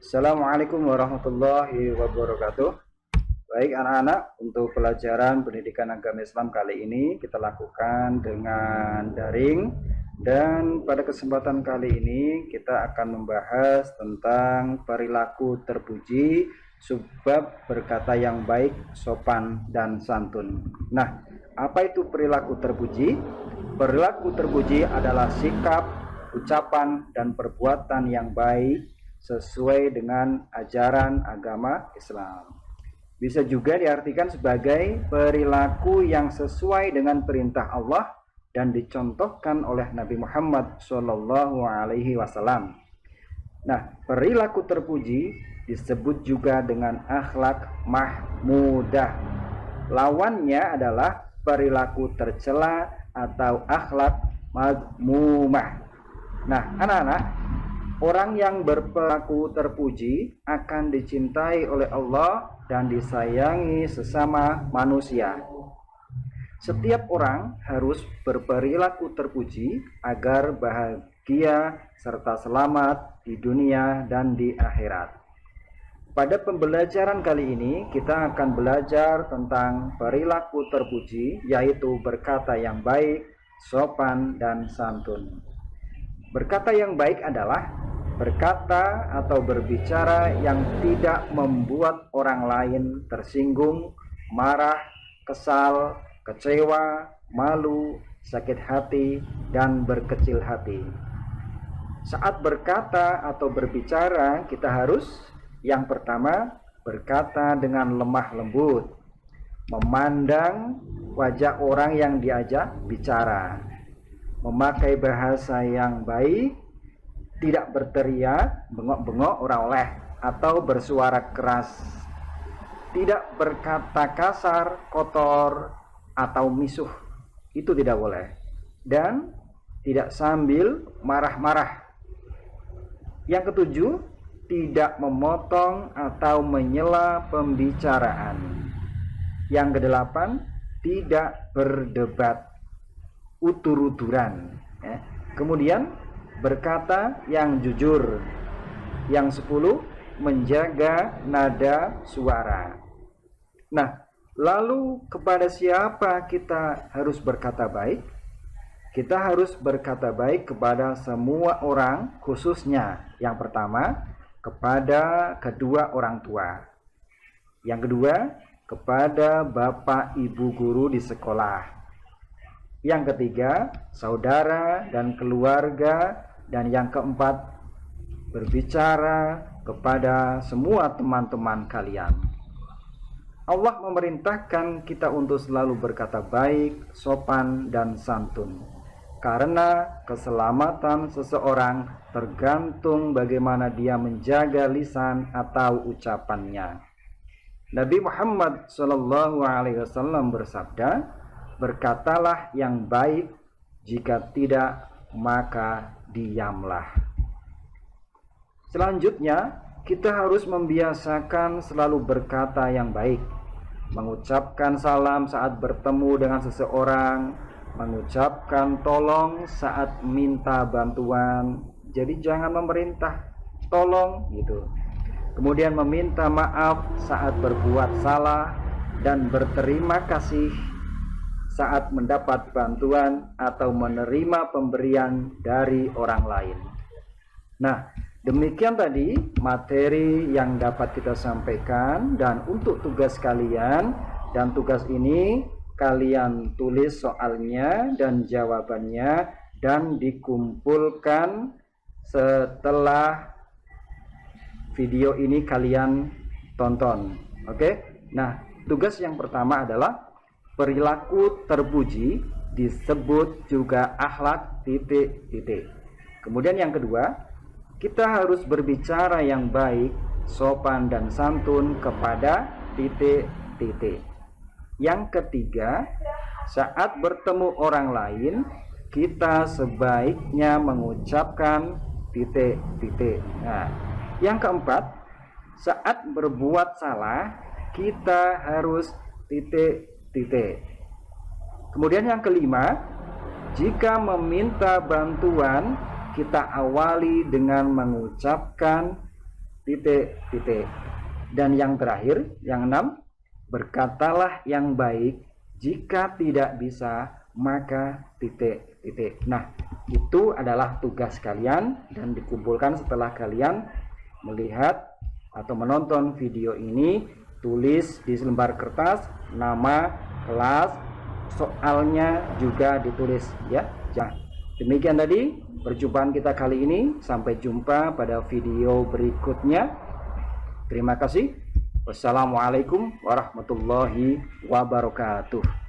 Assalamualaikum warahmatullahi wabarakatuh. Baik anak-anak, untuk pelajaran pendidikan agama Islam kali ini kita lakukan dengan daring. Dan pada kesempatan kali ini kita akan membahas tentang perilaku terpuji, sebab berkata yang baik, sopan, dan santun. Nah, apa itu perilaku terpuji? Perilaku terpuji adalah sikap, ucapan, dan perbuatan yang baik sesuai dengan ajaran agama Islam. Bisa juga diartikan sebagai perilaku yang sesuai dengan perintah Allah dan dicontohkan oleh Nabi Muhammad SAW. Nah, perilaku terpuji disebut juga dengan akhlak mahmudah. Lawannya adalah perilaku tercela atau akhlak madmumah. Nah, anak-anak, orang yang berperilaku terpuji akan dicintai oleh Allah dan disayangi sesama manusia. Setiap orang harus berperilaku terpuji agar bahagia serta selamat di dunia dan di akhirat. Pada pembelajaran kali ini kita akan belajar tentang perilaku terpuji, yaitu berkata yang baik, sopan, dan santun. Berkata yang baik adalah berkata atau berbicara yang tidak membuat orang lain tersinggung, marah, kesal, kecewa, malu, sakit hati, dan berkecil hati. Saat berkata atau berbicara, kita harus yang pertama berkata dengan lemah lembut, memandang wajah orang yang diajak bicara, memakai bahasa yang baik, tidak berteriak, bengok-bengok ora oleh, atau bersuara keras, tidak berkata kasar, kotor, atau misuh, itu tidak boleh, dan tidak sambil marah-marah. Yang ketujuh, tidak memotong atau menyela pembicaraan. Yang kedelapan, tidak berdebat utur-uturan. Kemudian berkata yang jujur. Yang 10, menjaga nada suara. Nah, lalu kepada siapa kita harus berkata baik? Kita harus berkata baik kepada semua orang, khususnya yang pertama kepada kedua orang tua, yang kedua kepada bapak ibu guru di sekolah, yang ketiga saudara dan keluarga, dan yang keempat berbicara kepada semua teman-teman kalian. Allah memerintahkan kita untuk selalu berkata baik, sopan, dan santun, karena keselamatan seseorang tergantung bagaimana dia menjaga lisan atau ucapannya. Nabi Muhammad SAW bersabda, berkatalah yang baik, jika tidak maka diamlah. Selanjutnya, kita harus membiasakan selalu berkata yang baik, mengucapkan salam saat bertemu dengan seseorang, mengucapkan tolong saat minta bantuan. Jadi jangan memerintah tolong gitu. Kemudian meminta maaf saat berbuat salah, dan berterima kasih saat mendapat bantuan atau menerima pemberian dari orang lain. Nah, demikian tadi materi yang dapat kita sampaikan, dan untuk tugas kalian, dan tugas ini kalian tulis soalnya dan jawabannya dan dikumpulkan setelah video ini kalian tonton. Oke? Nah, tugas yang pertama adalah perilaku terpuji disebut juga akhlak titik-titik. Kemudian yang kedua, kita harus berbicara yang baik, sopan, dan santun kepada titik-titik. Yang ketiga, saat bertemu orang lain, kita sebaiknya mengucapkan titik-titik. Nah, yang keempat, saat berbuat salah, kita harus titik-titik. Kemudian yang kelima, jika meminta bantuan, kita awali dengan mengucapkan titik, titik. Dan yang terakhir, yang 6, berkatalah yang baik, jika tidak bisa maka titik, titik. Nah, itu adalah tugas kalian dan dikumpulkan setelah kalian melihat atau menonton video ini. Tulis di selembar kertas nama, kelas, soalnya juga ditulis ya. Demikian tadi perjumpaan kita kali ini. Sampai jumpa pada video berikutnya. Terima kasih. Wassalamualaikum warahmatullahi wabarakatuh.